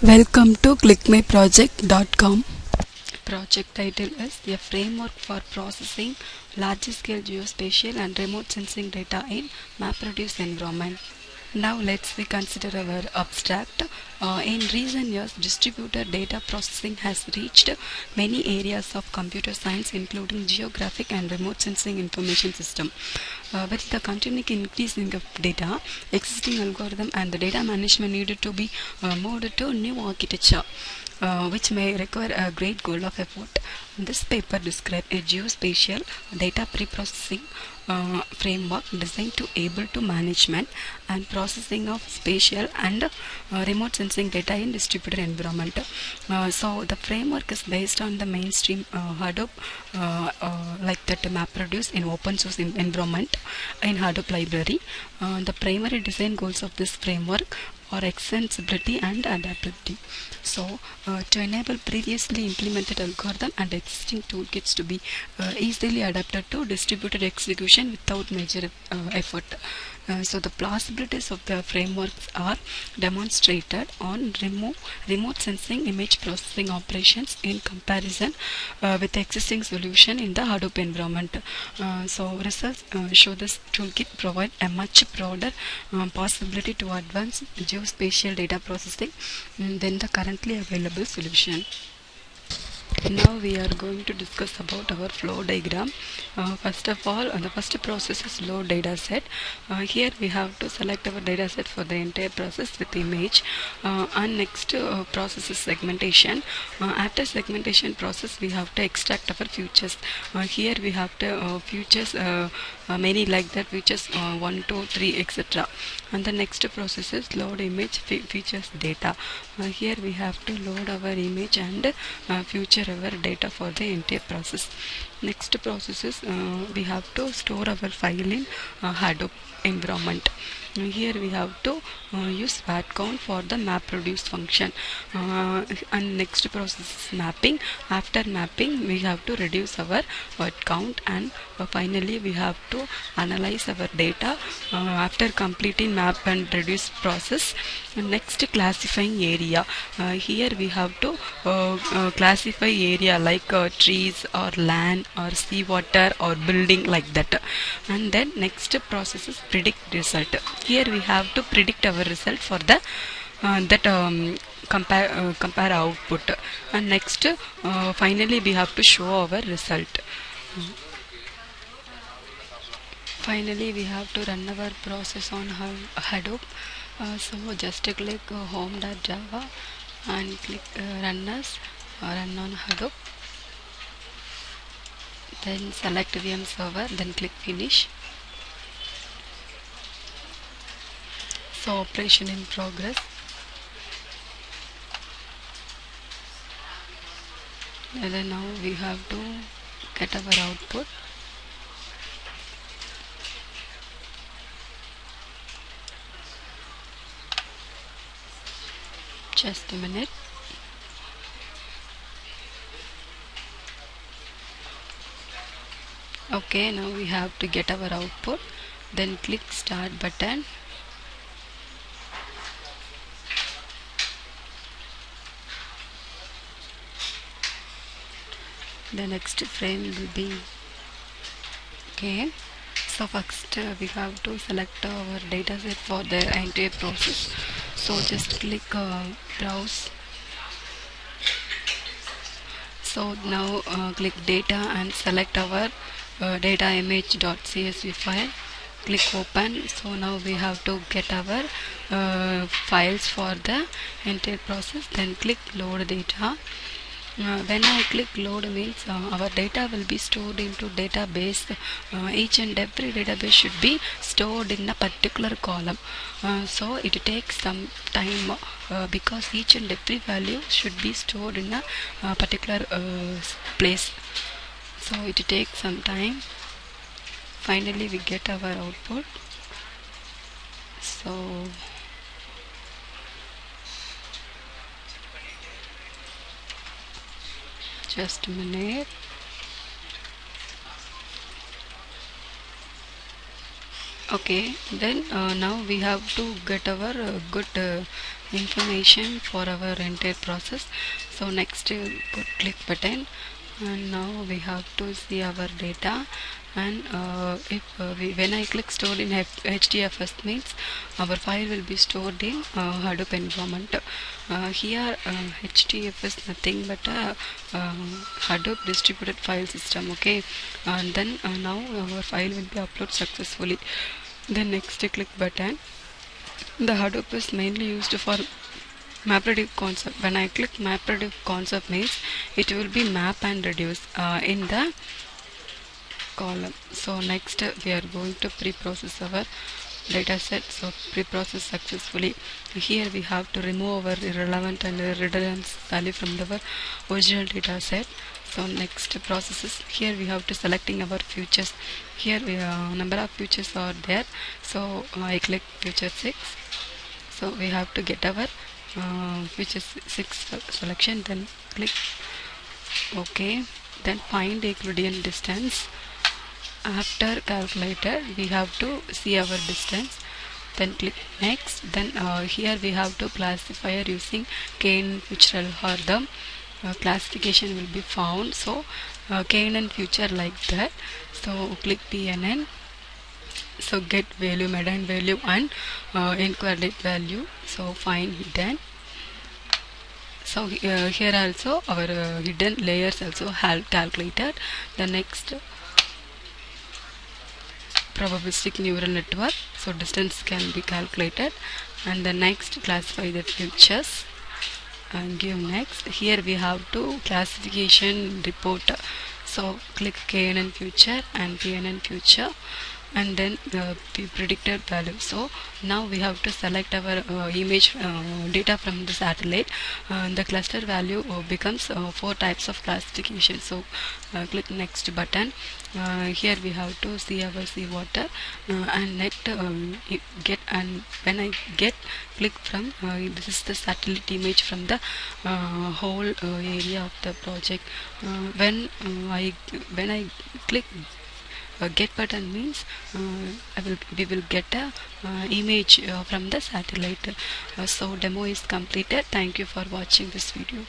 Welcome to clickmyproject.com. Project title is A Framework for Processing Large-Scale Geospatial and Remote Sensing Data in MapReduce Environment. Now let's reconsider our abstract. In recent years, distributed data processing has reached many areas of computer science, including geographic and remote sensing information system. With the continuing increasing of data, existing algorithm and the data management needed to be moved to new architecture. Which may require a great goal of effort. This paper describes a geospatial data preprocessing framework designed to able to management and processing of spatial and remote sensing data in distributed environment. So the framework is based on the mainstream Hadoop like that MapReduce in open source environment in Hadoop library. The primary design goals of this framework or extensibility and adaptability. So, to enable previously implemented algorithm and existing toolkits to be easily adapted to distributed execution without major effort. So the plausibilities of the frameworks are demonstrated on remote sensing image processing operations in comparison with the existing solution in the Hadoop environment. So results show this toolkit provide a much broader possibility to advance geospatial data processing than the currently available solution. Now we are going to discuss about our flow diagram. First of all, the first process is load data set. Here we have to select our data set for the entire process with image, and next process is segmentation. After segmentation process, we have to extract our features. Here we have to features many like that, features 1, 2, 3, etc. And the next process is load image features data. Here we have to load our image and future our data for the entire process. Next process is we have to store our file in Hadoop environment. Here we have to use wat count for the MapReduce function, and next process is mapping. After mapping, we have to reduce our word count, and finally we have to analyze our data after completing map and reduce process. Next, classifying area. Here we have to classify area like trees or land or seawater or building like that. And then next process is predict result. Here we have to predict our result for the compare output, and next finally we have to show our result. Finally we have to run our process on Hadoop. So just click home.java and click run on Hadoop, then select VM server, then click finish. So operation in progress. And then now we have to get our output. Just a minute. Okay, now we have to get our output, then click start button. The next frame will be okay. So first we have to select our dataset for the entire process. So just click browse. So now click data and select our data image.csv file. Click open. So now we have to get our files for the entire process. Then click load data. When I click load means our data will be stored into database. Each and every database should be stored in a particular column. So it takes some time because each and every value should be stored in a particular place. So it takes some time. Finally we get our output. So just a minute. Okay, then now we have to get our good information for our entire process. So next put click button, and now we have to see our data. And if when I click store in HDFS means our file will be stored in Hadoop environment. Here HDFS nothing but a Hadoop distributed file system. Okay, and then now our file will be uploaded successfully. Then next click button. The Hadoop is mainly used for MapReduce concept. When I click MapReduce concept means it will be map and reduce in the column. So next we are going to pre-process our data set. So pre-process successfully. Here we have to remove our irrelevant and redundant value from the original data set. So next processes, here we have to selecting our futures. Here we number of futures are there. So I click future 6. So we have to get our future 6 selection. Then click OK. Then find Euclidean distance. After calculator we have to see our distance. Then click next. Then here we have to classifier using KNN future algorithm. Classification will be found. So KNN future like that. So click PNN. So get value, median value, and incoordinate value. So find hidden. So here also our hidden layers also have calculated. The next probabilistic neural network. So distance can be calculated, and the next classify the futures and give next. Here we have to classification report. So click KNN future and PNN future, and then the predicted value. So now we have to select our image data from the satellite. The cluster value becomes 4 types of classification. So click next button. Here we have to see our seawater and net get, and when I get click from this is the satellite image from the whole area of the project. When I click get button means we will get a image from the satellite. So demo is completed. Thank you for watching this video.